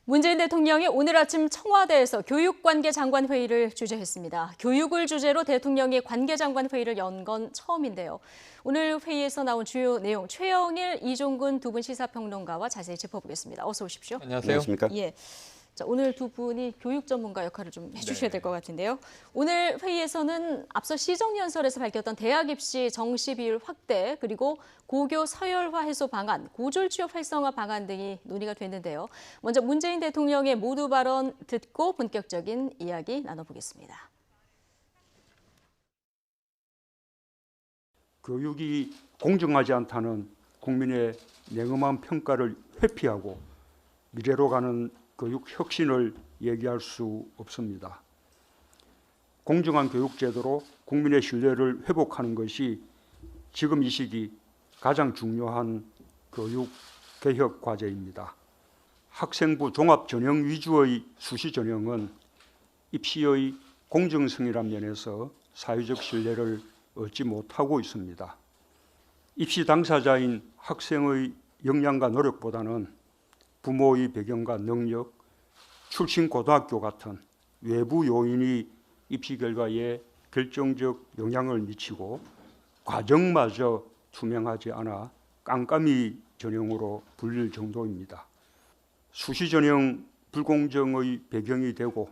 문재인 대통령이 오늘 아침 청와대에서 교육관계장관 회의를 주재했습니다. 교육을 주제로 대통령이 관계장관 회의를 연 건 처음인데요. 오늘 회의에서 나온 주요 내용, 최영일, 이종근 두 분 시사평론가와 자세히 짚어보겠습니다. 어서 오십시오. 안녕하세요. 안녕하십니까? 예. 자, 오늘 두 분이 교육 전문가 역할을 좀 해주셔야 될 것 같은데요. 오늘 회의에서는 앞서 시정연설에서 밝혔던 대학 입시 정시 비율 확대, 그리고 고교 서열화 해소 방안, 고졸 취업 활성화 방안 등이 논의가 됐는데요. 먼저 문재인 대통령의 모두 발언 듣고 본격적인 이야기 나눠보겠습니다. 교육이 공정하지 않다는 국민의 냉엄한 평가를 회피하고 미래로 가는 교육 혁신을 얘기할 수 없습니다. 공정한 교육 제도로 국민의 신뢰를 회복하는 것이 지금 이 시기 가장 중요한 교육 개혁 과제입니다. 학생부 종합 전형 위주의 수시 전형은 입시의 공정성이란 면에서 사회적 신뢰를 얻지 못하고 있습니다. 입시 당사자인 학생의 역량과 노력보다는 부모의 배경과 능력, 출신 고등학교 같은 외부 요인이 입시 결과에 결정적 영향을 미치고 과정마저 투명하지 않아 깜깜이 전형으로 불릴 정도입니다. 수시 전형 불공정의 배경이 되고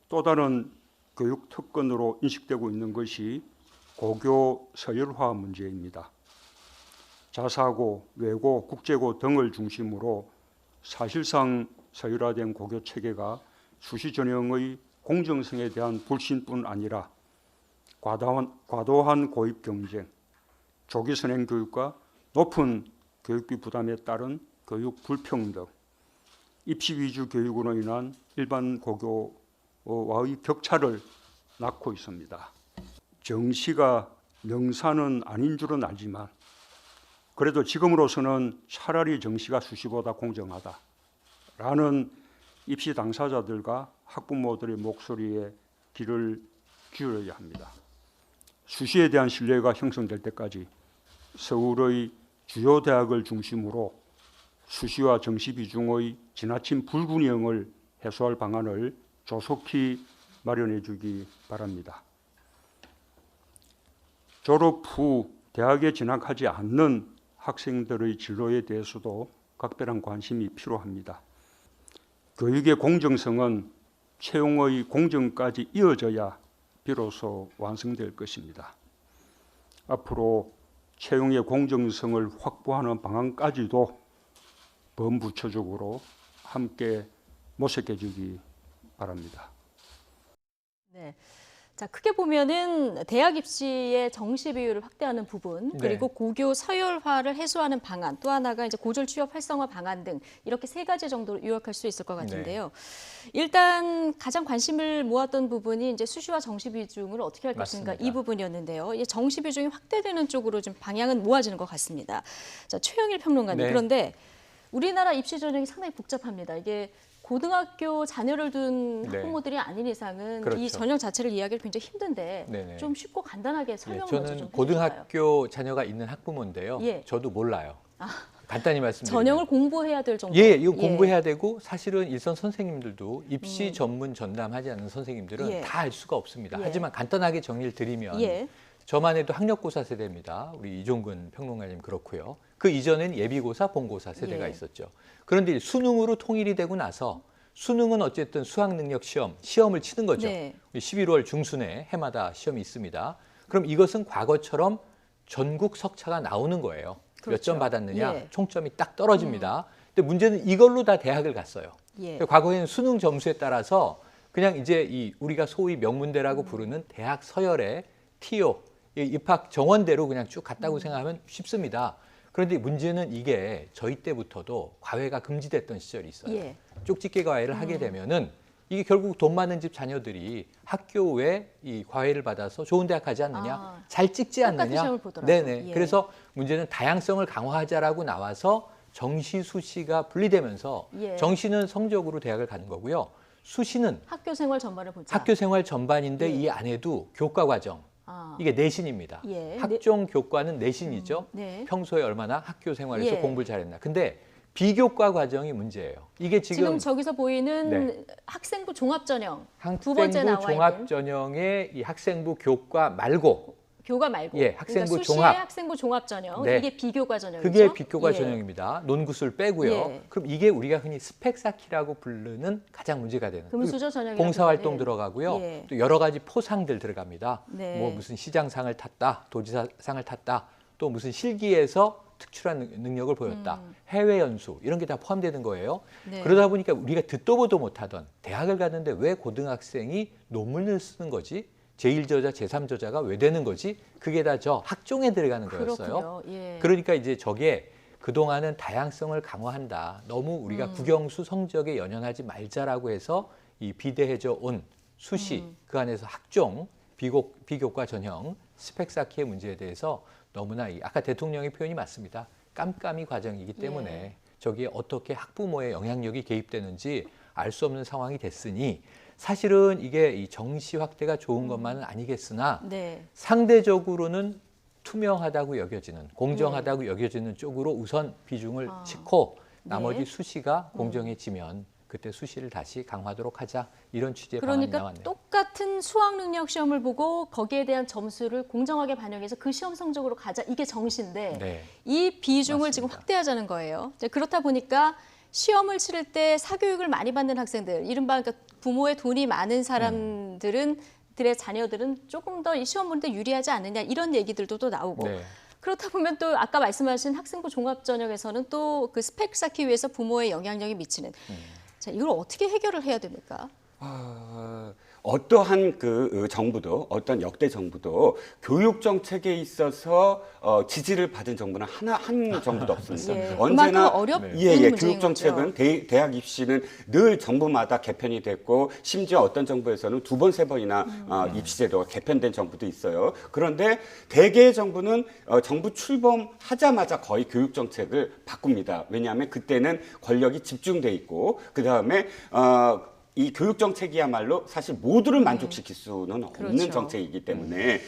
또 다른 교육 특권으로 인식되고 있는 것이 고교 서열화 문제입니다. 자사고, 외고, 국제고 등을 중심으로 사실상 서열화된 고교 체계가 수시 전형의 공정성에 대한 불신뿐 아니라 과도한 고입 경쟁, 조기 선행 교육과 높은 교육비 부담에 따른 교육 불평등, 입시 위주 교육으로 인한 일반 고교와의 격차를 낳고 있습니다. 정시가 명사는 아닌 줄은 알지만 그래도 지금으로서는 차라리 정시가 수시보다 공정하다라는 입시 당사자들과 학부모들의 목소리에 귀를 기울여야 합니다. 수시에 대한 신뢰가 형성될 때까지 서울의 주요 대학을 중심으로 수시와 정시 비중의 지나친 불균형을 해소할 방안을 조속히 마련해 주기 바랍니다. 졸업 후 대학에 진학하지 않는 학생들의 진로에 대해서도 각별한 관심이 필요합니다. 교육의 공정성은 채용의 공정까지 이어져야 비로소 완성될 것입니다. 앞으로 채용의 공정성을 확보하는 방안까지도 범부처적으로 함께 모색해 주기 바랍니다. 네. 자, 크게 보면은 대학 입시의 정시 비율을 확대하는 부분, 그리고 고교 서열화를 해소하는 방안, 또 하나가 이제 고졸 취업 활성화 방안 등 이렇게 세 가지 정도로 요약할 수 있을 것 같은데요. 일단 가장 관심을 모았던 부분이 이제 수시와 정시 비중을 어떻게 할 것인가 이 부분이었는데요. 이 정시 비중이 확대되는 쪽으로 좀 방향은 모아지는 것 같습니다. 자, 최영일 평론가님. 그런데 우리나라 입시 전형이 상당히 복잡합니다. 이게 고등학교 자녀를 둔 학부모들이 아닌 이상은 이 전형 자체를 이해하기가 굉장히 힘든데 좀 쉽고 간단하게 설명을 먼저 좀 저는 해주실까요? 고등학교 자녀가 있는 학부모인데요. 저도 몰라요. 간단히 말씀드리면. 전형을 공부해야 될 정도. 이거 공부해야 되고 사실은 일선 선생님들도 입시 전문 전담하지 않는 선생님들은 다 알 수가 없습니다. 하지만 간단하게 정리를 드리면 저만 해도 학력고사 세대입니다. 우리 이종근 평론가님 그렇고요. 그 이전엔 예비고사, 본고사 세대가 있었죠. 그런데 수능으로 통일이 되고 나서 수능은 어쨌든 수학능력 시험을 치는 거죠. 11월 중순에 해마다 시험이 있습니다. 그럼 이것은 과거처럼 전국 석차가 나오는 거예요. 몇 점 받았느냐, 총점이 딱 떨어집니다. 근데 문제는 이걸로 다 대학을 갔어요. 과거에는 수능 점수에 따라서 그냥 이제 우리가 소위 명문대라고 부르는 대학 서열의 TO, 입학 정원대로 그냥 쭉 갔다고 생각하면 쉽습니다. 그런데 문제는 이게 저희 때부터도 과외가 금지됐던 시절이 있어요. 쪽집게 과외를 하게 되면은 이게 결국 돈 많은 집 자녀들이 학교 외 이 과외를 받아서 좋은 대학 가지 않느냐, 잘 찍지 않느냐. 그래서 문제는 다양성을 강화하자라고 나와서 정시, 수시가 분리되면서 정시는 성적으로 대학을 가는 거고요. 수시는 학교 생활 전반을 보자. 학교 생활 전반인데 이 안에도 교과 과정. 이게 내신입니다. 학종 교과는 내신이죠. 평소에 얼마나 학교 생활에서 공부를 잘했나. 근데 비교과 과정이 문제예요. 이게 지금 저기서 보이는 네. 학생부 종합전형 두 학생부 번째 나와 있는 종합전형의 이 학생부 교과 말고 교과 말고 예, 학생부 그러니까 수시의 종합. 학생부 종합전형 네. 이게 비교과 전형이죠. 그게 비교과 예. 전형입니다. 논구수를 빼고요. 예. 그럼 이게 우리가 흔히 스펙 쌓기라고 부르는 가장 문제가 되는 금수저 전형이 봉사활동 들어가고요. 예. 또 여러 가지 포상들 들어갑니다. 네. 뭐 무슨 시장상을 탔다, 도지사상을 탔다, 또 무슨 실기에서 특출한 능력을 보였다, 해외 연수 이런 게 다 포함되는 거예요. 네. 그러다 보니까 우리가 듣도 보도 못하던 대학을 갔는데 왜 고등학생이 논문을 쓰는 거지? 제1저자, 제3저자가 왜 되는 거지? 그게 다 저 학종에 들어가는 거였어요. 예. 그러니까 이제 저게 그동안은 다양성을 강화한다. 너무 우리가 국영수 성적에 연연하지 말자라고 해서 이 비대해져 온 수시, 그 안에서 학종, 비교과 전형, 스펙 쌓기의 문제에 대해서 너무나 아까 대통령의 표현이 맞습니다. 깜깜이 과정이기 때문에 예. 저기에 어떻게 학부모의 영향력이 개입되는지 알 수 없는 상황이 됐으니 사실은 이게 이 정시 확대가 좋은 것만은 아니겠으나 네. 상대적으로는 투명하다고 여겨지는, 공정하다고 여겨지는 쪽으로 우선 비중을 싣고 나머지 네. 수시가 공정해지면 그때 수시를 다시 강화하도록 하자 이런 취지의 방안이 그러니까 나왔네요. 똑같은 수학 능력 시험을 보고 거기에 대한 점수를 공정하게 반영해서 그 시험 성적으로 가자 이게 정시인데 네. 이 비중을 맞습니다. 지금 확대하자는 거예요. 이제 그렇다 보니까 시험을 치를 때 사교육을 많이 받는 학생들, 이른바 그러니까 부모의 돈이 많은 사람들은 들의 자녀들은 조금 더 이 시험 보는데 유리하지 않느냐 이런 얘기들도 또 나오고 네. 그렇다 보면 또 아까 말씀하신 학생부 종합전형에서는 또 그 스펙 쌓기 위해서 부모의 영향력이 미치는 자 이걸 어떻게 해결을 해야 됩니까? 어떠한 그 정부도 어떤 역대 정부도 교육 정책에 있어서 지지를 받은 정부는 한 정부도 없습니다. 예, 언제나 그만큼 어렵은 교육 문제인 정책은 대학 입시는 늘 정부마다 개편이 됐고 심지어 어떤 정부에서는 2번, 3번이나 입시 제도가 개편된 정부도 있어요. 그런데 대개의 정부는 정부 출범하자마자 거의 교육 정책을 바꿉니다. 왜냐하면 그때는 권력이 집중돼 있고 그 다음에 이 교육 정책이야말로 사실 모두를 만족시킬 수는 없는 그렇죠. 정책이기 때문에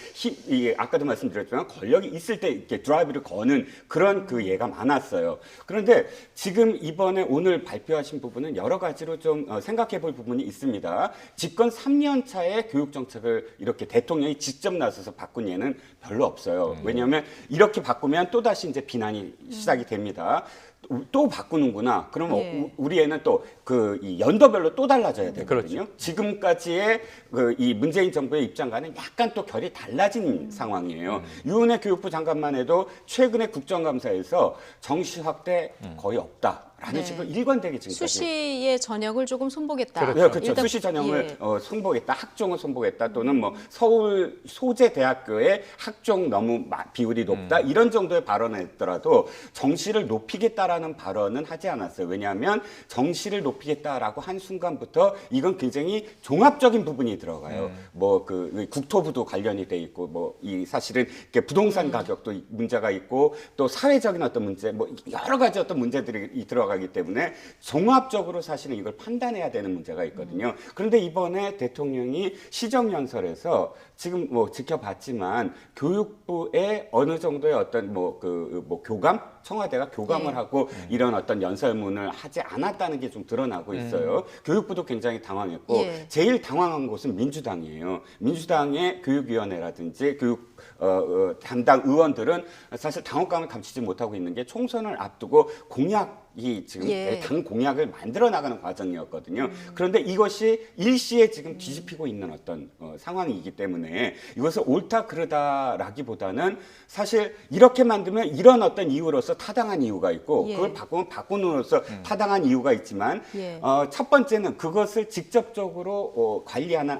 아까도 말씀드렸지만 권력이 있을 때 이렇게 드라이브를 거는 그런 그 예가 많았어요. 그런데 지금 이번에 오늘 발표하신 부분은 여러 가지로 좀 생각해 볼 부분이 있습니다. 집권 3년 차에 교육 정책을 이렇게 대통령이 직접 나서서 바꾼 예는 별로 없어요. 왜냐하면 이렇게 바꾸면 또다시 이제 비난이 시작이 됩니다. 또 바꾸는구나. 그러면 예. 우리 애는 또 이 연도별로 또 달라져야 되거든요. 그렇죠. 지금까지의 이 문재인 정부의 입장과는 약간 또 결이 달라진 상황이에요. 유은혜 교육부 장관만 해도 최근에 국정감사에서 정시 확대 거의 없다라는 네. 식으로 일관되게 지금까지. 수시의 전형을 조금 손보겠다. 네, 그렇죠. 일단, 수시 전형을 예. 손보겠다, 학종을 손보겠다, 또는 뭐 서울 소재대학교의 학종 너무 비율이 높다 이런 정도의 발언을 했더라도 정시를 높이겠다라는 발언은 하지 않았어요. 왜냐하면 정시를 높이겠다라고 한 순간부터 이건 굉장히 종합적인 부분이 들어가요. 뭐 그 국토부도 관련이 돼 있고 뭐 이 사실은 이렇게 부동산 가격도 문제가 있고 또 사회적인 어떤 문제 뭐 여러 가지 어떤 문제들이 들어가기 때문에 종합적으로 사실은 이걸 판단해야 되는 문제가 있거든요. 그런데 이번에 대통령이 시정연설에서 지금 뭐 지켜봤지만 교육부의 어느 정도의 어떤 교감 청와대가 교감을 예. 하고 이런 어떤 연설문을 하지 않았다는 게 좀 드러나고 있어요. 교육부도 굉장히 당황했고 예. 제일 당황한 곳은 민주당이에요. 민주당의 교육위원회라든지 교육 담당 의원들은 사실 당혹감을 감추지 못하고 있는 게 총선을 앞두고 공약이 지금 예. 당 공약을 만들어 나가는 과정이었거든요. 그런데 이것이 일시에 지금 뒤집히고 있는 어떤 상황이기 때문에 이것을 옳다 그르다라기보다는 사실 이렇게 만들면 이런 어떤 이유로서 타당한 이유가 있고 예. 그걸 바꾸면 바꾸는으로서 타당한 이유가 있지만 예. 첫 번째는 그것을 직접적으로 관리하는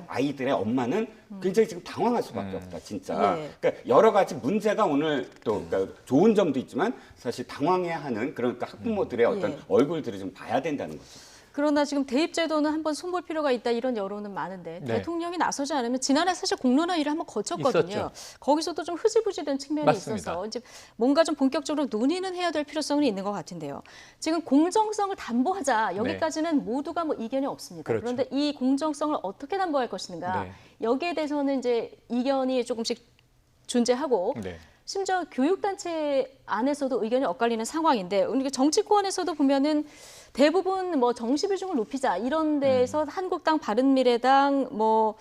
아이들의 엄마는 굉장히 지금 당황할 수밖에 없다, 진짜. 예. 그러니까 여러 가지 문제가 오늘 또 그러니까 좋은 점도 있지만 사실 당황해야 하는 그러니까 학부모들의 어떤 예. 얼굴들을 좀 봐야 된다는 거죠. 그러나 지금 대입제도는 한번 손볼 필요가 있다 이런 여론은 많은데 네. 대통령이 나서지 않으면 지난해 사실 공론화일을 한번 거쳤거든요. 있었죠. 거기서도 좀 흐지부지된 측면이 맞습니다. 있어서 이제 뭔가 좀 본격적으로 논의는 해야 될 필요성이 있는 것 같은데요. 지금 공정성을 담보하자 여기까지는 모두가 뭐 이견이 없습니다. 그렇죠. 그런데 이 공정성을 어떻게 담보할 것인가 네. 여기에 대해서는 이제 이견이 조금씩 존재하고 네. 심지어 교육단체 안에서도 의견이 엇갈리는 상황인데 우리 정치권에서도 보면은 대부분 뭐 정시 비중을 높이자 이런 데에서 한국당, 바른미래당, 뭐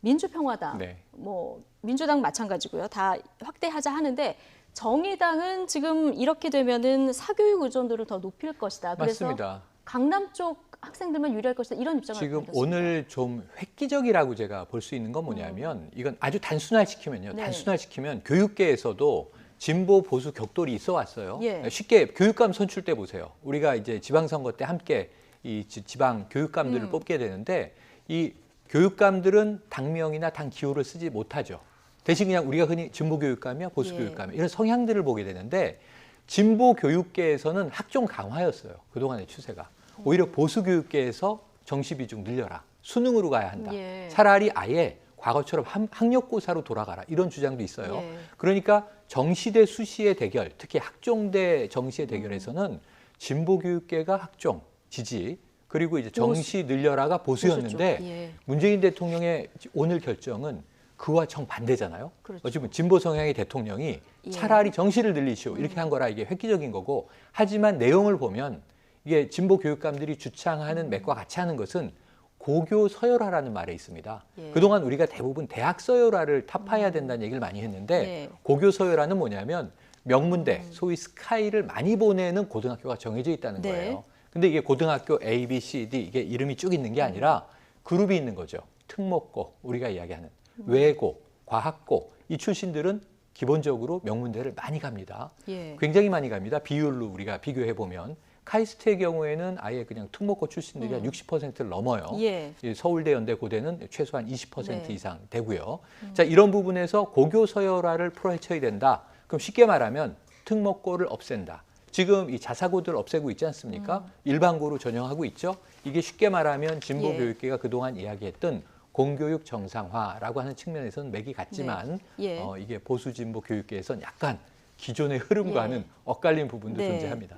민주평화당, 네. 뭐 민주당 마찬가지고요. 다 확대하자 하는데 정의당은 지금 이렇게 되면은 사교육 의존도를 더 높일 것이다. 그래서 맞습니다. 강남 쪽 학생들만 유리할 것이다. 이런 입장을 지금 밝혔습니다. 오늘 좀 획기적이라고 제가 볼 수 있는 건 뭐냐면 이건 아주 단순화시키면요. 네. 단순화시키면 교육계에서도 진보 보수 격돌이 있어 왔어요. 예. 쉽게 교육감 선출 때 보세요. 우리가 이제 지방선거 때 함께 이 지방 교육감들을 뽑게 되는데 이 교육감들은 당명이나 당 기호를 쓰지 못하죠. 대신 그냥 우리가 흔히 진보 교육감이야, 보수 예. 교육감이야 이런 성향들을 보게 되는데 진보 교육계에서는 학종 강화였어요. 그동안의 추세가. 오히려 보수 교육계에서 정시 비중 늘려라. 수능으로 가야 한다. 예. 차라리 아예 과거처럼 학력고사로 돌아가라. 이런 주장도 있어요. 예. 그러니까 정시 대 수시의 대결, 특히 학종 대 정시의 대결에서는 진보 교육계가 학종, 지지, 그리고 이제 정시 늘려라가 보수였는데 보수 쪽. 예. 문재인 대통령의 오늘 결정은 그와 정반대잖아요. 그렇죠. 어찌 보면 진보 성향의 대통령이 예. 차라리 정시를 늘리시오 이렇게 한 거라 이게 획기적인 거고 하지만 내용을 보면 이게 진보 교육감들이 주창하는 맥과 같이 하는 것은 고교 서열화라는 말에 있습니다. 예. 그동안 우리가 대부분 대학 서열화를 타파해야 된다는 얘기를 많이 했는데 예. 고교 서열화는 뭐냐면 명문대, 소위 스카이를 많이 보내는 고등학교가 정해져 있다는 네. 거예요. 근데 이게 고등학교 A, B, C, D 이게 이름이 쭉 있는 게 아니라 그룹이 있는 거죠. 특목고, 우리가 이야기하는 외고, 과학고 이 출신들은 기본적으로 명문대를 많이 갑니다. 예. 굉장히 많이 갑니다. 비율로 우리가 비교해 보면 카이스트의 경우에는 아예 그냥 특목고 출신들이 한 60%를 넘어요. 예. 이 서울대, 연대, 고대는 최소한 20% 네. 이상 되고요. 자, 이런 부분에서 고교 서열화를 풀어헤쳐야 된다. 그럼 쉽게 말하면 특목고를 없앤다. 지금 이 자사고들 없애고 있지 않습니까? 일반고로 전형하고 있죠. 이게 쉽게 말하면 진보 예. 교육계가 그동안 이야기했던 공교육 정상화라고 하는 측면에서는 맥이 같지만 네. 예. 이게 보수 진보 교육계에서는 약간 기존의 흐름과는 예. 엇갈린 부분도 네. 존재합니다.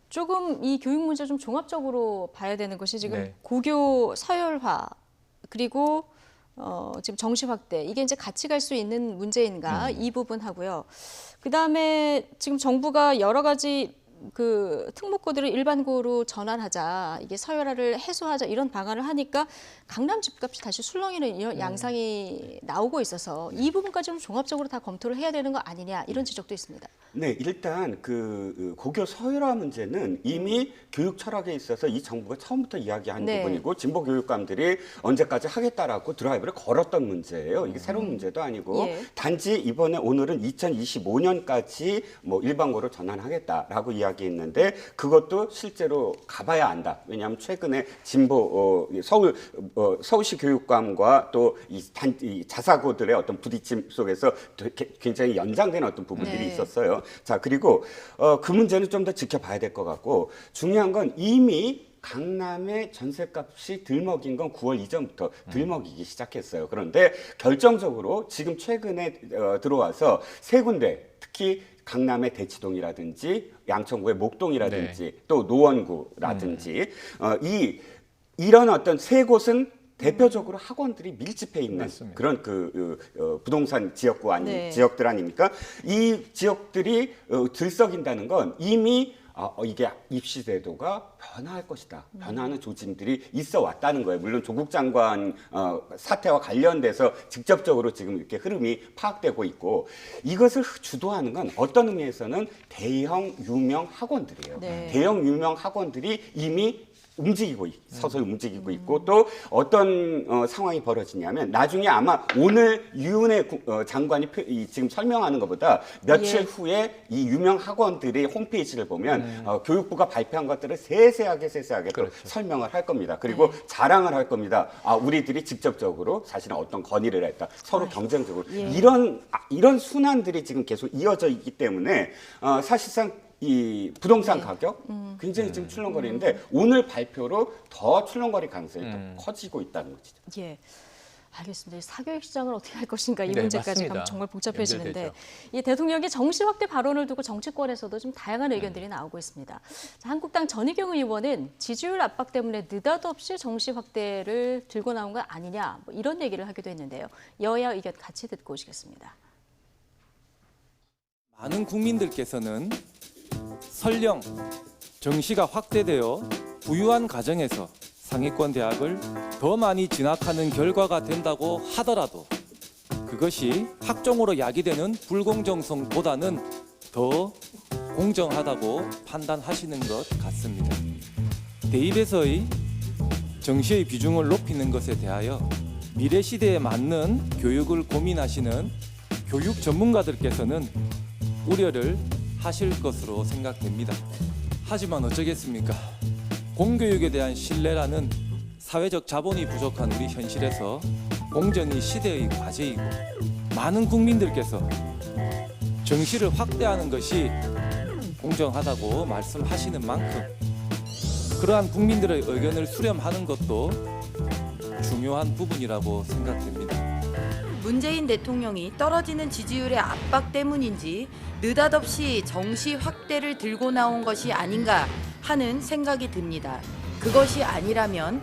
조금 이 교육 문제 좀 종합적으로 봐야 되는 것이 지금 네. 고교 서열화 그리고 지금 정시 확대 이게 이제 같이 갈 수 있는 문제인가 이 부분 하고요. 그 다음에 지금 정부가 여러 가지 그 특목고들을 일반고로 전환하자 이게 서열화를 해소하자 이런 방안을 하니까 강남 집값이 다시 술렁이는 이런 양상이 나오고 있어서 이 부분까지 좀 종합적으로 다 검토를 해야 되는 거 아니냐 이런 지적도 있습니다. 네, 일단 그 고교 서열화 문제는 이미 교육 철학에 있어서 이 정부가 처음부터 이야기한 네. 부분이고 진보 교육감들이 언제까지 하겠다라고 드라이브를 걸었던 문제예요. 이게 새로운 문제도 아니고 예. 단지 이번에 오늘은 2025년까지 뭐 일반고로 전환하겠다라고 이야기했는데 그것도 실제로 가봐야 안다. 왜냐하면 최근에 진보 서울시 교육감과 또 이 자사고들의 어떤 부딪힘 속에서 굉장히 연장된 어떤 부분들이 네. 있었어요. 자, 그리고 그 문제는 좀 더 지켜봐야 될 것 같고 중요한 건 이미 강남의 전셋값이 들먹인 건 9월 이전부터 들먹이기 시작했어요. 그런데 결정적으로 지금 최근에 들어와서 세 군데 특히 강남의 대치동이라든지 양천구의 목동이라든지 또 노원구라든지 이런 어떤 세 곳은 대표적으로 학원들이 밀집해 있는 맞습니다. 그런 부동산 지역구 네. 지역들 아닙니까? 이 지역들이 들썩인다는 건 이미 이게 입시 제도가 변화할 것이다. 변화하는 조짐들이 있어 왔다는 거예요. 물론 조국 장관 사태와 관련돼서 직접적으로 지금 이렇게 흐름이 파악되고 있고 이것을 주도하는 건 어떤 의미에서는 대형 유명 학원들이에요. 네. 대형 유명 학원들이 이미 서서히 움직이고 있고 또 어떤 상황이 벌어지냐면 나중에 아마 오늘 유은혜 장관이 지금 설명하는 것보다 며칠 예. 후에 이 유명 학원들의 홈페이지를 보면 교육부가 발표한 것들을 세세하게 또 그렇죠. 설명을 할 겁니다. 그리고 자랑을 할 겁니다. 우리들이 직접적으로 사실은 어떤 건의를 했다. 서로 경쟁적으로 예. 이런 순환들이 지금 계속 이어져 있기 때문에 사실상 이 부동산 가격 굉장히 지금 출렁거리는데 오늘 발표로 더 출렁거릴 가능성이 더 커지고 있다는 거죠. 예. 알겠습니다. 이 사교육 시장을 어떻게 할 것인가 이 네, 문제까지 맞습니다. 가면 정말 복잡해지는데 연결되죠. 이 대통령의 정시 확대 발언을 두고 정치권에서도 좀 다양한 의견들이 나오고 있습니다. 자, 한국당 전희경 의원은 지지율 압박 때문에 느닷없이 정시 확대를 들고 나온 거 아니냐 뭐 이런 얘기를 하기도 했는데요. 여야 의견 같이 듣고 오시겠습니다. 많은 국민들께서는 설령 정시가 확대되어 부유한 가정에서 상위권 대학을 더 많이 진학하는 결과가 된다고 하더라도 그것이 학종으로 야기되는 불공정성보다는 더 공정하다고 판단하시는 것 같습니다. 대입에서의 정시의 비중을 높이는 것에 대하여 미래 시대에 맞는 교육을 고민하시는 교육 전문가들께서는 우려를 하실 것으로 생각됩니다. 하지만 어쩌겠습니까? 공교육에 대한 신뢰라는 사회적 자본이 부족한 우리 현실에서 공정이 시대의 과제이고 많은 국민들께서 정시를 확대하는 것이 공정하다고 말씀하시는 만큼 그러한 국민들의 의견을 수렴하는 것도 중요한 부분이라고 생각됩니다. 문재인 대통령이 떨어지는 지지율의 압박 때문인지 느닷없이 정시 확대를 들고 나온 것이 아닌가 하는 생각이 듭니다. 그것이 아니라면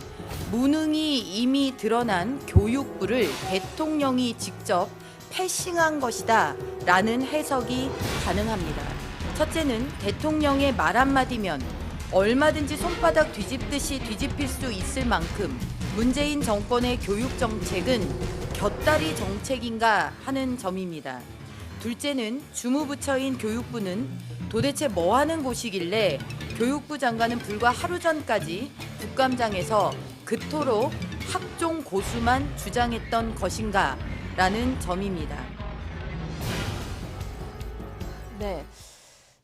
무능이 이미 드러난 교육부를 대통령이 직접 패싱한 것이다 라는 해석이 가능합니다. 첫째는 대통령의 말 한마디면 얼마든지 손바닥 뒤집듯이 뒤집힐 수 있을 만큼 문재인 정권의 교육 정책은 곁다리 정책인가 하는 점입니다. 둘째는 주무부처인 교육부는 도대체 뭐 하는 곳이길래 교육부 장관은 불과 하루 전까지 국감장에서 그토록 학종 고수만 주장했던 것인가 라는 점입니다. 네.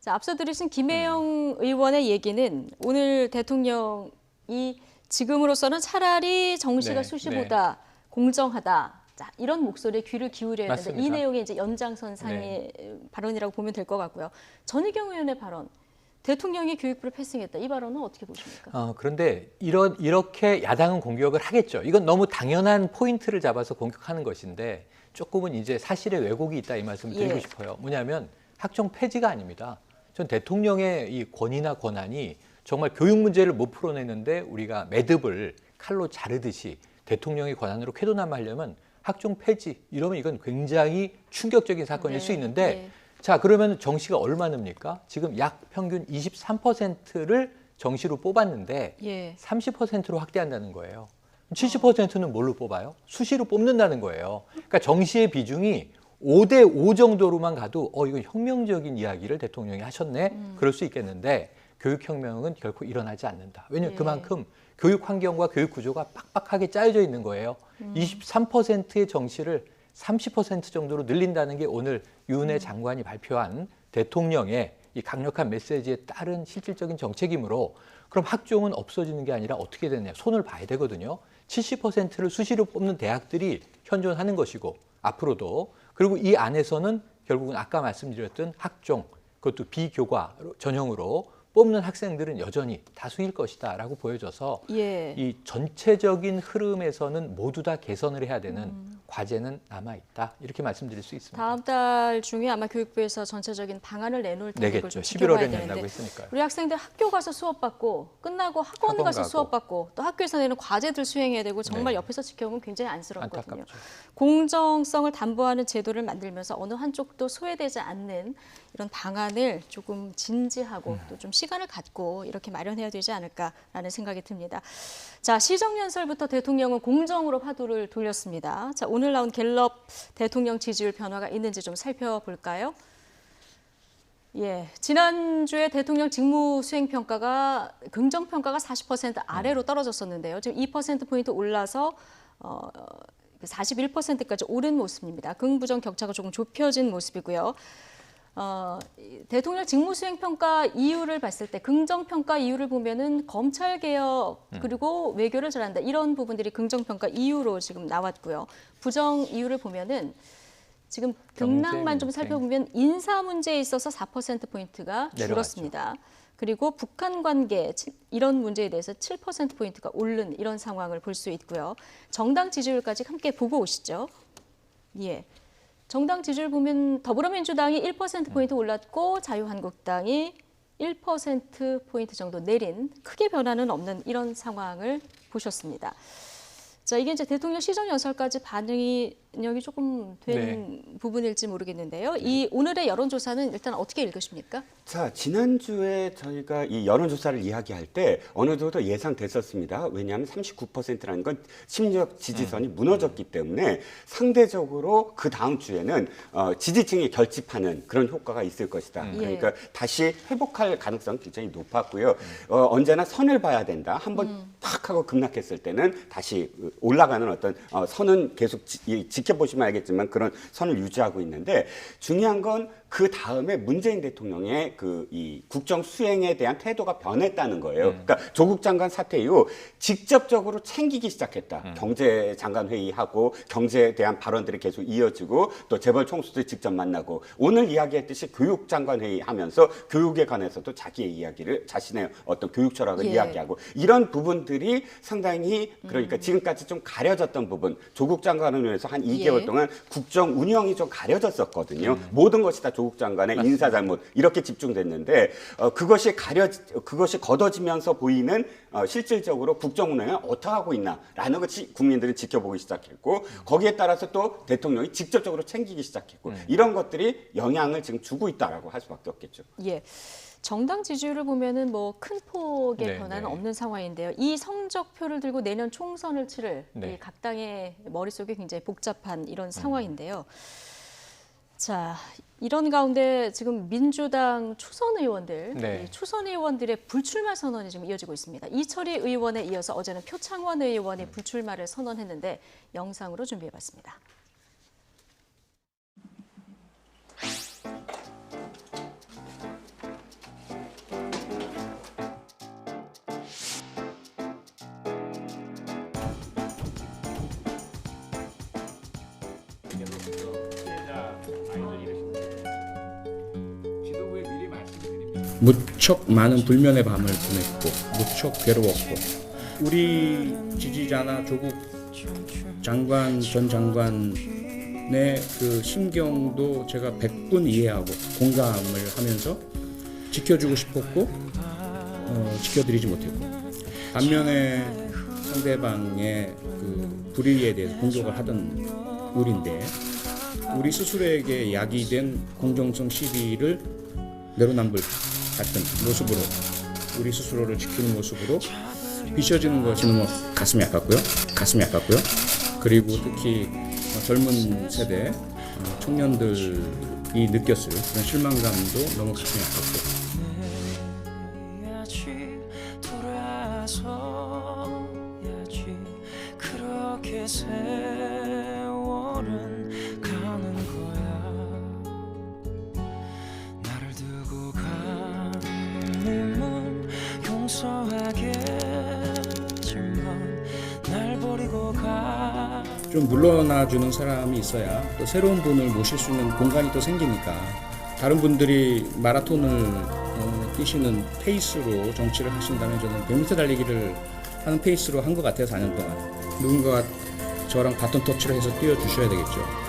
자, 앞서 들으신 김혜영 의원의 얘기는 오늘 대통령이 지금으로서는 차라리 정시가 네, 수시보다 공정하다. 자, 이런 목소리에 귀를 기울여야 하는데 맞습니다. 이 내용이 이제 연장선상의 발언이라고 보면 될 것 같고요. 전희경 의원의 발언, 대통령이 교육부를 패싱했다. 이 발언은 어떻게 보십니까? 그런데 이렇게 야당은 공격을 하겠죠. 이건 너무 당연한 포인트를 잡아서 공격하는 것인데 조금은 이제 사실의 왜곡이 있다 이 말씀을 드리고 싶어요. 뭐냐면 학종 폐지가 아닙니다. 전 대통령의 이 권위나 권한이 정말 교육 문제를 못 풀어내는데 우리가 매듭을 칼로 자르듯이 대통령의 권한으로 쾌도남하려면 학종 폐지 이러면 이건 굉장히 충격적인 사건일 수 있는데 자 그러면 정시가 얼마입니까? 지금 약 평균 23%를 정시로 뽑았는데 30%로 확대한다는 거예요. 70%는 뭘로 뽑아요? 수시로 뽑는다는 거예요. 그러니까 정시의 비중이 5대5 정도로만 가도 이건 혁명적인 이야기를 대통령이 하셨네. 그럴 수 있겠는데 교육혁명은 결코 일어나지 않는다. 왜냐하면 그만큼 교육 환경과 교육 구조가 빡빡하게 짜여져 있는 거예요. 23%의 정시를 30% 정도로 늘린다는 게 오늘 유은혜 장관이 발표한 대통령의 이 강력한 메시지에 따른 실질적인 정책이므로 그럼 학종은 없어지는 게 아니라 어떻게 되느냐. 손을 봐야 되거든요. 70%를 수시로 뽑는 대학들이 현존하는 것이고 앞으로도 그리고 이 안에서는 결국은 아까 말씀드렸던 학종 그것도 비교과 전형으로 뽑는 학생들은 여전히 다수일 것이다라고 보여져서 이 전체적인 흐름에서는 모두 다 개선을 해야 되는 과제는 남아있다. 이렇게 말씀드릴 수 있습니다. 다음 달 중에 아마 교육부에서 전체적인 방안을 내놓을 텐데 내겠죠. 그걸 좀 11월에 지켜봐야 낸다고 되는데 했으니까요. 우리 학생들 학교 가서 수업받고 끝나고 학원 가서 가고. 수업받고 또 학교에서 내는 과제들 수행해야 되고 정말 옆에서 지켜보면 굉장히 안쓰럽거든요. 안타깝죠. 공정성을 담보하는 제도를 만들면서 어느 한쪽도 소외되지 않는 이런 방안을 조금 진지하고 또 좀 시간을 갖고 이렇게 마련해야 되지 않을까라는 생각이 듭니다. 자, 시정연설부터 대통령은 공정으로 화두를 돌렸습니다. 자, 오늘 나온 갤럽 대통령 지지율 변화가 있는지 좀 살펴볼까요? 지난주에 대통령 직무 수행 평가가 긍정 평가가 40% 아래로 떨어졌었는데요. 지금 2%포인트 올라서 41%까지 오른 모습입니다. 긍부정 격차가 조금 좁혀진 모습이고요. 대통령 직무수행평가 이유를 봤을 때 긍정평가 이유를 보면은 검찰개혁 그리고 외교를 잘한다 이런 부분들이 긍정평가 이유로 지금 나왔고요. 부정 이유를 보면은 지금 등락만 좀 살펴보면 인사 문제에 있어서 4%포인트가 줄었습니다. 그리고 북한 관계 이런 문제에 대해서 7%포인트가 오른 이런 상황을 볼 수 있고요. 정당 지지율까지 함께 보고 오시죠. 정당 지지율 보면 더불어민주당이 1%포인트 올랐고 자유한국당이 1%포인트 정도 내린 크게 변화는 없는 이런 상황을 보셨습니다. 자, 이게 이제 대통령 시정연설까지 반영이 조금 된 부분일지 모르겠는데요. 이 오늘의 여론조사는 일단 어떻게 읽으십니까? 자, 지난주에 저희가 이 여론조사를 이야기할 때 어느 정도 예상됐었습니다. 왜냐하면 39%라는 건 심리적 지지선이 무너졌기 때문에 상대적으로 그 다음 주에는 지지층이 결집하는 그런 효과가 있을 것이다. 그러니까 다시 회복할 가능성이 굉장히 높았고요. 언제나 선을 봐야 된다. 한번 팍 하고 급락했을 때는 다시 올라가는 어떤 선은 계속 지켜보시면 알겠지만 그런 선을 유지하고 있는데 중요한 건 그 다음에 문재인 대통령의 이 국정 수행에 대한 태도가 변했다는 거예요. 그러니까 조국 장관 사태 이후 직접적으로 챙기기 시작했다. 경제장관 회의하고 경제에 대한 발언들이 계속 이어지고 또 재벌 총수들 직접 만나고 오늘 이야기했듯이 교육장관 회의하면서 교육에 관해서도 자기의 이야기를 자신의 어떤 교육 철학을 이야기하고 이런 부분들이 상당히 그러니까 지금까지 좀 가려졌던 부분 조국 장관을 위해서 한 2개월 동안 국정 운영이 좀 가려졌었거든요. 모든 것이 다 조국 장관의 인사 잘못 이렇게 집중됐는데 그것이 걷어지면서 보이는 실질적으로 국정 운영을 어떻게 하고 있나라는 것이 국민들이 지켜보기 시작했고 거기에 따라서 또 대통령이 직접적으로 챙기기 시작했고 이런 것들이 영향을 지금 주고 있다라고 할 수밖에 없겠죠. 예. 정당 지지율을 보면은 뭐 큰 폭의 변화는 없는 상황인데요. 이 성적표를 들고 내년 총선을 치를 이 각 당의 머릿속에 굉장히 복잡한 이런 상황인데요. 자, 이런 가운데 지금 민주당 초선 의원들, 이 초선 의원들의 불출마 선언이 지금 이어지고 있습니다. 이철희 의원에 이어서 어제는 표창원 의원이 불출마를 선언했는데 영상으로 준비해봤습니다. 무척 많은 불면의 밤을 보냈고 무척 괴로웠고 우리 지지자나 조국 장관 전 장관의 그 심경도 제가 100분 이해하고 공감을 하면서 지켜주고 싶었고 지켜드리지 못했고 반면에 상대방의 그 불의에 대해서 공격을 하던 우리인데 우리 스스로에게 야기된 공정성 시비를 내로남불 같은 모습으로 우리 스스로를 지키는 모습으로 비춰지는 것은 가슴이 아팠고요. 그리고 특히 젊은 세대 청년들이 느꼈을 그런 실망감도 너무 가슴이 아팠고. 그렇게 세월은 가는 거야. 나를 두고 가님은 용서하겠지만 날 버리고 가. 좀 물러나주는 사람이 있어야 또 새로운 분을 모실 수 있는 공간이 또 생기니까 다른 분들이 마라톤을 뛰시는 페이스로 정치를 하신다면 저는 100m 달리기를 하는 페이스로 한 것 같아요. 4년 동안. 누군가가 저랑 바톤 터치를 해서 띄워주셔야 되겠죠.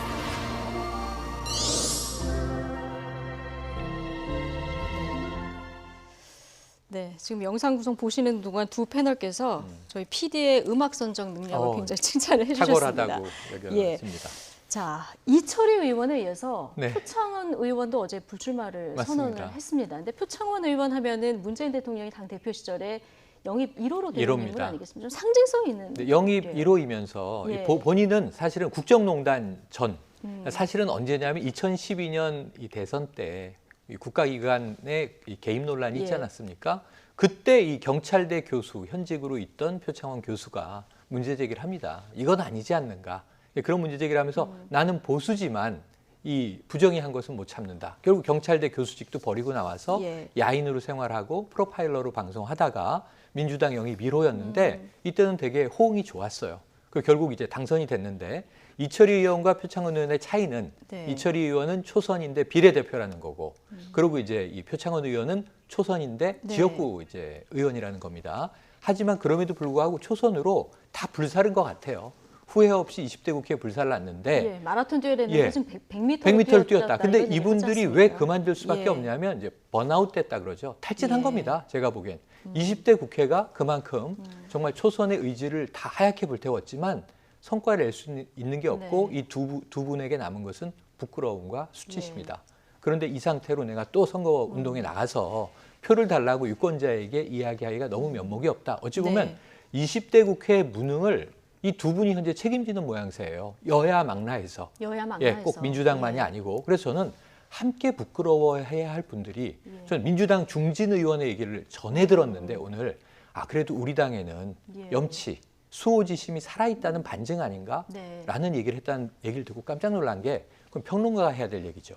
네, 지금 영상 구성 보시는 동안 두 패널께서 저희 PD의 음악 선정 능력을 굉장히 칭찬을 해주셨습니다. 탁월하다고 여겨졌습니다. 자, 이철희 의원에 이어서 네. 표창원 의원도 어제 불출마를 맞습니다. 선언을 했습니다. 근데 표창원 의원 하면은 문재인 대통령이 당 대표 시절에 영입 1호로 되는 인물 아니겠습니까? 좀 상징성이 있는. 네, 영입 1호이면서 본인은 사실은 국정농단 전 사실은 언제냐면 2012년 이 대선 때 이 국가기관의 이 개입 논란이 있지 않았습니까? 그때 이 경찰대 교수 현직으로 있던 표창원 교수가 문제 제기를 합니다. 이건 아니지 않는가? 그런 문제 제기를 하면서 나는 보수지만 이 부정의한 것은 못 참는다. 결국 경찰대 교수직도 버리고 나와서 야인으로 생활하고 프로파일러로 방송하다가 민주당 영입 1호였는데 이때는 되게 호응이 좋았어요. 그 결국 이제 당선이 됐는데 이철희 의원과 표창원 의원의 차이는 이철희 의원은 초선인데 비례대표라는 거고 그리고 이제 이 표창원 의원은 초선인데 지역구 이제 의원이라는 겁니다. 하지만 그럼에도 불구하고 초선으로 다 불사른 것 같아요. 후회 없이 20대 국회에 불살랐는데 예, 마라톤 뛰어야 되는데 예, 지금 100m를 100m를 뛰었다. 근데 이런 얘기 이분들이 하지 왜 않습니까? 그만둘 수밖에 예. 없냐면 이제 번아웃 됐다 그러죠. 탈진한 예. 겁니다. 제가 보기엔. 20대 국회가 그만큼 정말 초선의 의지를 다 하얗게 불태웠지만 성과를 낼 수 있는 게 없고 네. 이 두 분에게 남은 것은 부끄러움과 수치심이다. 그런데 이 상태로 내가 또 선거 운동에 나가서 표를 달라고 유권자에게 이야기하기가 너무 면목이 없다. 어찌 보면 네. 20대 국회의 무능을 이 두 분이 현재 책임지는 모양새예요. 여야 망라해서. 여야 예, 망라해서. 꼭 민주당만이 예. 아니고. 그래서 저는 함께 부끄러워해야 할 분들이 저는 민주당 중진 의원의 얘기를 전해 들었는데 오늘 그래도 우리 당에는 예. 염치, 수호지심이 살아있다는 반증 아닌가? 네. 라는 얘기를 했다는 얘기를 듣고 깜짝 놀란 게 그럼 평론가가 해야 될 얘기죠.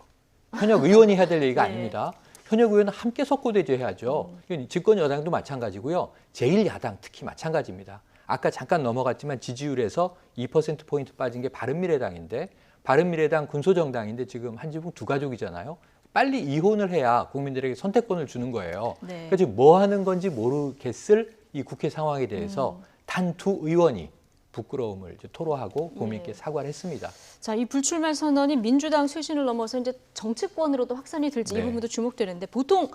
현역 의원이 해야 될 얘기가 네. 아닙니다. 현역 의원은 함께 집권여당도 이건 집권 여당도 마찬가지고요. 제1야당 특히 마찬가지입니다. 아까 잠깐 넘어갔지만 지지율에서 2%포인트 빠진 게 바른미래당인데 바른미래당 군소정당인데 지금 한지붕 두 가족이잖아요. 빨리 이혼을 해야 국민들에게 선택권을 주는 거예요. 네. 그러니까 지금 뭐 하는 건지 모르겠을 이 국회 상황에 대해서 단 두 의원이 부끄러움을 이제 토로하고 고민 있게 예. 사과를 했습니다. 자, 이 불출마 선언이 민주당 쇄신을 넘어서 이제 정치권으로도 확산이 될지 이 네. 부분도 주목되는데 보통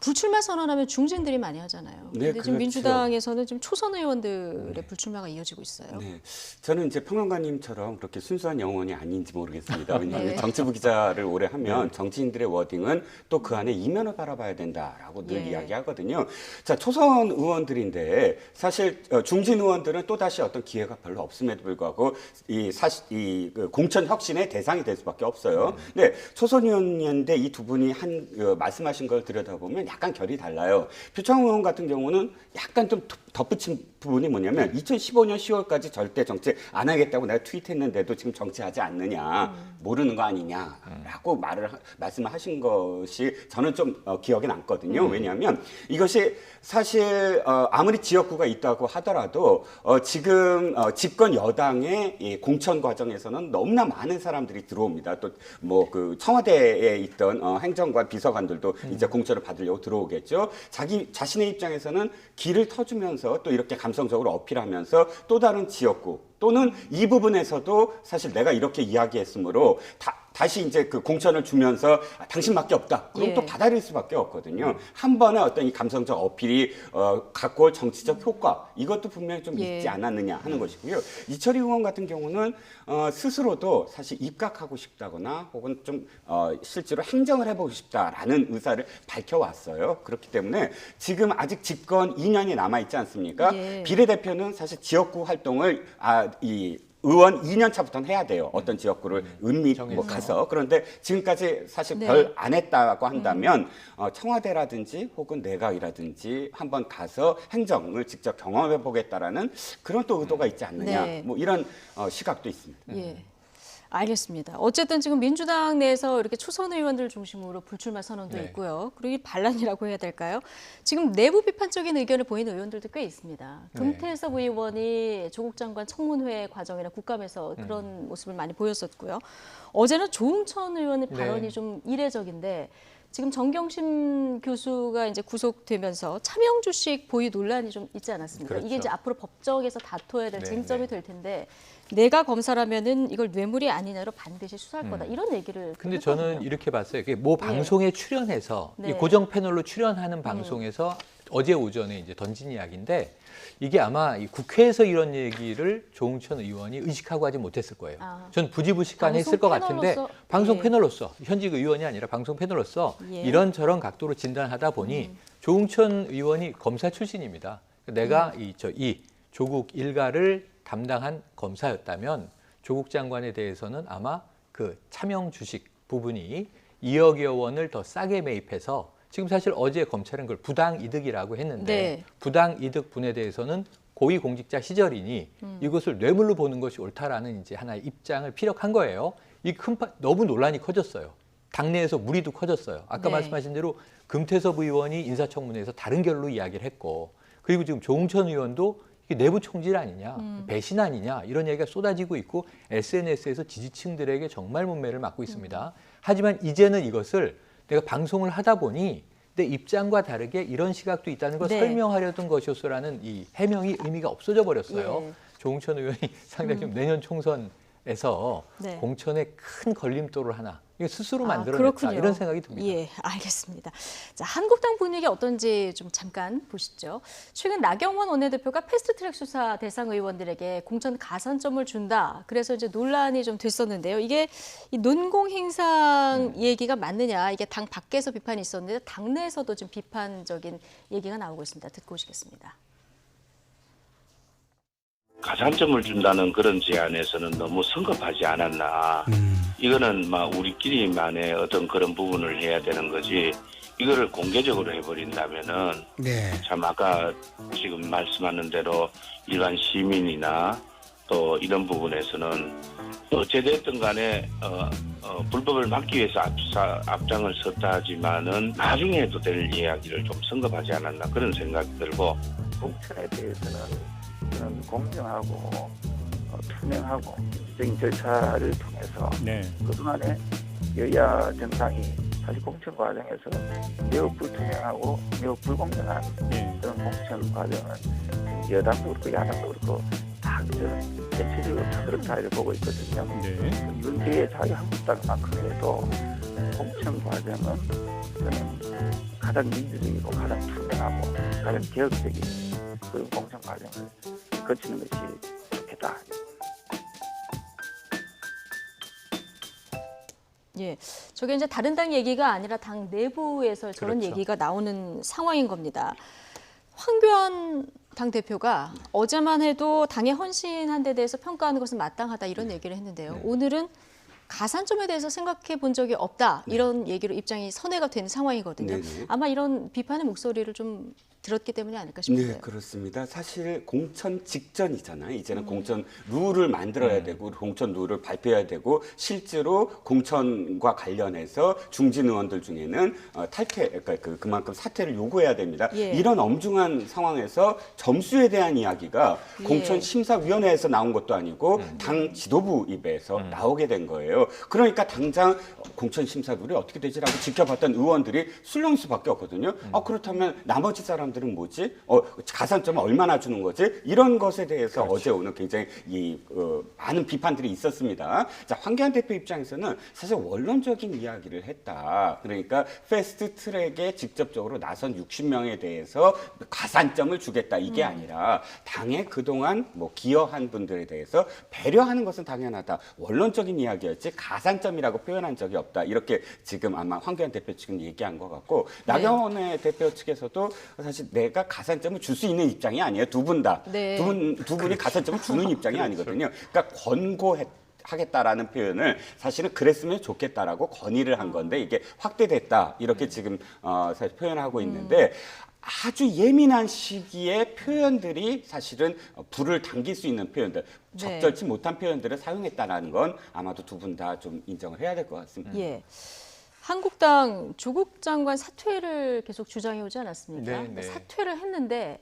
불출마 선언하면 중진들이 많이 하잖아요. 네, 근데 지금 그렇죠. 민주당에서는 지금 초선 의원들의 불출마가 이어지고 있어요. 네, 저는 이제 평론가님처럼 그렇게 순수한 영혼이 아닌지 모르겠습니다. 왜냐하면 네. 정치부 기자를 오래 하면 정치인들의 워딩은 또 그 안에 이면을 바라봐야 된다라고 늘 예. 이야기하거든요. 자, 초선 의원들인데 사실 중진 의원들은 또 다시 어떤 기회가 별로 없음에도 불구하고 그 공천 혁신의 대상이 될 수밖에 없어요. 근데 초선 의원인데 이 두 분이 말씀하신 걸 들여다보면 약간 결이 달라요. 표창 의원 같은 경우는 약간 좀 덧붙인 부분이 뭐냐면 2015년 10월까지 절대 정치 안 하겠다고 내가 트윗했는데도 지금 정치하지 않느냐 모르는 거 아니냐라고 말씀을 하신 것이 저는 좀 기억에 남거든요. 왜냐하면 이것이 사실 아무리 지역구가 있다고 하더라도 지금 집권 여당의 이 공천 과정에서는 너무나 많은 사람들이 들어옵니다. 또 뭐 그 청와대에 있던 행정관 비서관들도 이제 공천을 받으려고 들어오겠죠. 자신의 입장에서는 길을 터주면서 또 이렇게 감성적으로 어필하면서 또 다른 지역구 또는 이 부분에서도 사실 내가 이렇게 이야기했으므로 다시 이제 그 공천을 주면서 당신밖에 없다. 그럼 예. 또 받아들일 수밖에 없거든요. 한 번에 어떤 이 감성적 어필이 갖고 올 정치적 효과 이것도 분명히 좀 예. 있지 않았느냐 하는 것이고요. 이철희 의원 같은 경우는 스스로도 사실 입각하고 싶다거나 혹은 좀 실제로 행정을 해보고 싶다라는 의사를 밝혀왔어요. 그렇기 때문에 지금 아직 집권 2년이 남아있지 않습니까? 예. 비례대표는 사실 지역구 활동을 의원 2년 차부터는 해야 돼요. 어떤 지역구를 뭐 가서. 그런데 지금까지 사실 네. 별 안 했다고 한다면 청와대라든지 혹은 내각이라든지 한번 가서 행정을 직접 경험해 보겠다라는 그런 또 의도가 있지 않느냐. 네. 뭐 이런 시각도 있습니다. 예. 알겠습니다. 어쨌든 지금 민주당 내에서 이렇게 초선 의원들 중심으로 불출마 선언도 네. 있고요. 그리고 이 반란이라고 해야 될까요? 지금 내부 비판적인 의견을 보이는 의원들도 꽤 있습니다. 네. 금태섭 의원이 조국 장관 청문회 과정이나 국감에서 그런 모습을 많이 보였었고요. 어제는 조응천 의원의 네. 발언이 좀 이례적인데 지금 정경심 교수가 이제 구속되면서 차명 주식 보유 논란이 좀 있지 않았습니까? 그렇죠. 이게 이제 앞으로 법정에서 다퉈야 될 네, 쟁점이 네. 될 텐데 내가 검사라면은 이걸 뇌물이 아니냐로 반드시 수사할 거다 이런 얘기를. 근데 했거든요. 저는 이렇게 봤어요. 이게 뭐 방송에 출연해서 네. 이 고정 패널로 출연하는 방송에서 어제 오전에 이제 던진 이야기인데 이게 아마 이 국회에서 이런 얘기를 조응천 의원이 의식하고 하지 못했을 거예요. 전 부지부식간 방송 했을 것 같은데 패널로서, 방송 예. 패널로서 현직 의원이 아니라 방송 패널로서 예. 이런저런 각도로 진단하다 보니 조응천 의원이 검사 출신입니다. 내가 이 조국 일가를 담당한 검사였다면 조국 장관에 대해서는 아마 그 차명 주식 부분이 2억여 원을 더 싸게 매입해서 지금 사실 어제 검찰은 그걸 부당이득이라고 했는데 네. 부당이득분에 대해서는 고위공직자 시절이니 이것을 뇌물로 보는 것이 옳다라는 이제 하나의 입장을 피력한 거예요. 너무 논란이 커졌어요. 당내에서 물의도 커졌어요. 아까 네. 말씀하신 대로 금태섭 의원이 인사청문회에서 다른 결로 이야기를 했고 그리고 지금 조응천 의원도 이게 내부 총질 아니냐, 배신 아니냐 이런 얘기가 쏟아지고 있고 SNS에서 지지층들에게 정말 문매를 맞고 있습니다. 하지만 이제는 이것을 내가 방송을 하다 보니 내 입장과 다르게 이런 시각도 있다는 걸 네. 설명하려던 것이었어라는 이 해명이 의미가 없어져 버렸어요. 예. 조홍천 의원이 상당히 좀 내년 총선에서 네. 공천에 큰 걸림돌을 하나 이거 스스로 만들어냈다 그렇군요. 이런 생각이 듭니다. 예, 알겠습니다. 자, 한국당 분위기 어떤지 좀 잠깐 보시죠. 최근 나경원 원내대표가 패스트트랙 수사 대상 의원들에게 공천 가산점을 준다. 그래서 이제 논란이 좀 됐었는데요. 이게 이 논공 행상 얘기가 맞느냐? 이게 당 밖에서 비판이 있었는데 당내에서도 좀 비판적인 얘기가 나오고 있습니다. 듣고 오시겠습니다. 가산점을 준다는 그런 제안에서는 너무 성급하지 않았나. 이거는 막 우리끼리만의 어떤 그런 부분을 해야 되는 거지. 이거를 공개적으로 해버린다면은 참 아까 지금 말씀하는 대로 일반 시민이나 또 이런 부분에서는 어찌됐든 간에 불법을 막기 위해서 앞장을 섰다 하지만은 나중에 해도 될 이야기를 좀 성급하지 않았나 그런 생각이 들고. 공천에 대해서는 저는 공정하고 투명하고 민주적인 절차를 통해서 그동안에 여야 정당이 사실 공천 과정에서 매우 불투명하고 매우 불공정한 그런 공천 과정은 여당도 그렇고 야당도 그렇고 다 대체적으로 다 그렇다 이렇게 보고 있거든요. 문제의 자유한국당만큼 해도 공천 과정은 저는 가장 민주적이고 가장 투명하고 가장 개혁적인 그런 공천 과정을 거치는 것이 좋겠다. 예, 저게 이제 다른 당 얘기가 아니라 당 내부에서 저런 그렇죠. 얘기가 나오는 상황인 겁니다. 황교안 당대표가 어제만 해도 당에 헌신한 데 대해서 평가하는 것은 마땅하다 이런 얘기를 했는데요. 오늘은 가산점에 대해서 생각해 본 적이 없다 이런 얘기로 입장이 선회가 된 상황이거든요. 네네. 아마 이런 비판의 목소리를 좀 들었기 때문이 아닐까 싶은데요. 네, 그렇습니다. 사실 공천 직전이잖아요. 이제는 공천 룰을 만들어야 되고 공천 룰을 발표해야 되고 실제로 공천과 관련해서 중진 의원들 중에는 탈퇴, 그러니까 그만큼 사퇴를 요구해야 됩니다. 예. 이런 엄중한 상황에서 점수에 대한 이야기가 공천심사위원회에서 나온 것도 아니고 당 지도부 입에서 나오게 된 거예요. 그러니까 당장 공천심사 룰이 어떻게 되지라고 지켜봤던 의원들이 술렁일 수밖에 없거든요. 그렇다면 나머지 사람들은 뭐지? 가산점을 얼마나 주는 거지? 이런 것에 대해서 어제 오늘 굉장히 많은 비판들이 있었습니다. 자, 황교안 대표 입장에서는 사실 원론적인 이야기를 했다. 그러니까 패스트 트랙에 직접적으로 나선 60명에 대해서 가산점을 주겠다. 이게 아니라 당에 그동안 뭐 기여한 분들에 대해서 배려하는 것은 당연하다. 원론적인 이야기였지 가산점이라고 표현한 적이 없다. 이렇게 지금 아마 황교안 대표 측은 얘기한 것 같고 나경원 대표 측에서도 사실 내가 가산점을 줄 수 있는 입장이 아니에요. 두 분 다. 네. 두 분이 가산점을 주는 입장이 아니거든요. 그러니까 권고하겠다라는 표현을 사실은 그랬으면 좋겠다라고 건의를 한 건데 이게 확대됐다. 이렇게 지금 사실 표현하고 있는데 아주 예민한 시기에 표현들이 사실은 불을 당길 수 있는 표현들, 적절치 못한 표현들을 사용했다라는 건 아마도 두 분 다 좀 인정을 해야 될 것 같습니다. 예. 한국당 조국 장관 사퇴를 계속 주장해 오지 않았습니까? 네. 사퇴를 했는데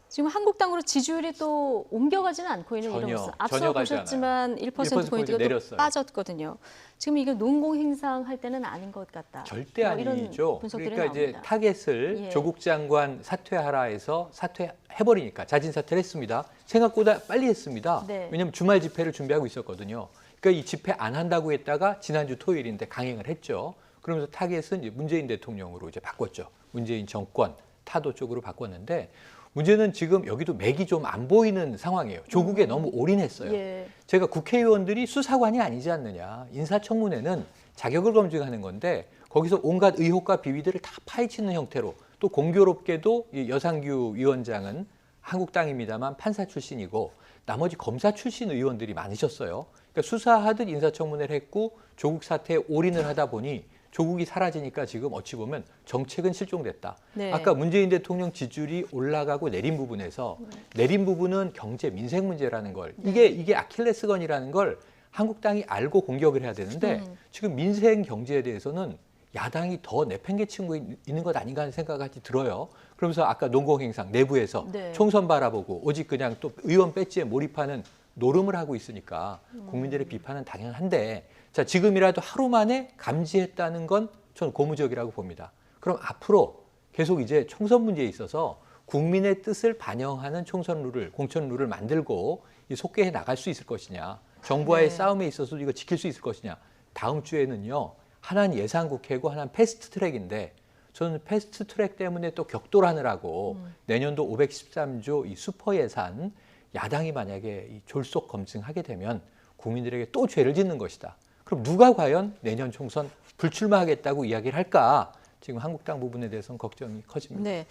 지금 한국당으로 지지율이 또 옮겨가지는 않고 있는 전혀, 이런 앞서 전혀 가지 보셨지만 1% 포인트가 또 내렸어요. 빠졌거든요. 지금 이게 논공 행상할 때는 아닌 것 같다. 절대 이런 아니죠. 분석들이 그러니까 이제 나옵니다. 타겟을 조국 장관 사퇴하라 해서 사퇴해버리니까 자진 사퇴를 했습니다. 생각보다 빨리 했습니다. 네. 왜냐하면 주말 집회를 준비하고 있었거든요. 그러니까 이 집회 안 한다고 했다가 지난주 토요일인데 강행을 했죠. 그러면서 타겟은 이제 문재인 대통령으로 이제 바꿨죠. 문재인 정권 타도 쪽으로 바꿨는데 문제는 지금 여기도 맥이 좀 안 보이는 상황이에요. 조국에 너무 올인했어요. 예. 제가 국회의원들이 수사관이 아니지 않느냐. 인사청문회는 자격을 검증하는 건데 거기서 온갖 의혹과 비위들을 다 파헤치는 형태로 또 공교롭게도 이 여상규 위원장은 한국당입니다만 판사 출신이고 나머지 검사 출신 의원들이 많으셨어요. 그러니까 수사하듯 인사청문회를 했고 조국 사태에 올인을 하다 보니 조국이 사라지니까 지금 어찌 보면 정책은 실종됐다. 네. 아까 문재인 대통령 지지율이 올라가고 내린 부분에서 내린 부분은 경제 민생 문제라는 걸 이게 아킬레스건이라는 걸 한국당이 알고 공격을 해야 되는데 지금 민생 경제에 대해서는 야당이 더 내팽개치고 있는 것 아닌가 하는 생각이 들어요. 그러면서 아까 논공행상 내부에서 총선 바라보고 오직 그냥 또 의원 배지에 몰입하는 노름을 하고 있으니까 국민들의 비판은 당연한데 자 지금이라도 하루 만에 감지했다는 건 저는 고무적이라고 봅니다. 그럼 앞으로 계속 이제 총선 문제에 있어서 국민의 뜻을 반영하는 총선 룰을, 공천 룰을 만들고 속개해 나갈 수 있을 것이냐. 정부와의 싸움에 있어서도 이거 지킬 수 있을 것이냐. 다음 주에는요. 하나는 예산국회고 하나는 패스트트랙인데 저는 패스트트랙 때문에 또 격돌하느라고 내년도 513조 이 슈퍼 예산 야당이 만약에 이 졸속 검증하게 되면 국민들에게 또 죄를 짓는 것이다. 그럼 누가 과연 내년 총선 불출마하겠다고 이야기를 할까? 지금 한국당 부분에 대해서는 걱정이 커집니다. 네,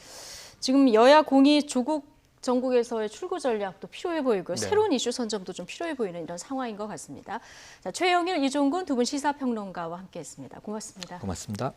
지금 여야 공이 조국 전국에서의 출구 전략도 필요해 보이고요. 새로운 이슈 선점도 좀 필요해 보이는 이런 상황인 것 같습니다. 자, 최영일, 이종근 두 분 시사평론가와 함께했습니다. 고맙습니다. 고맙습니다.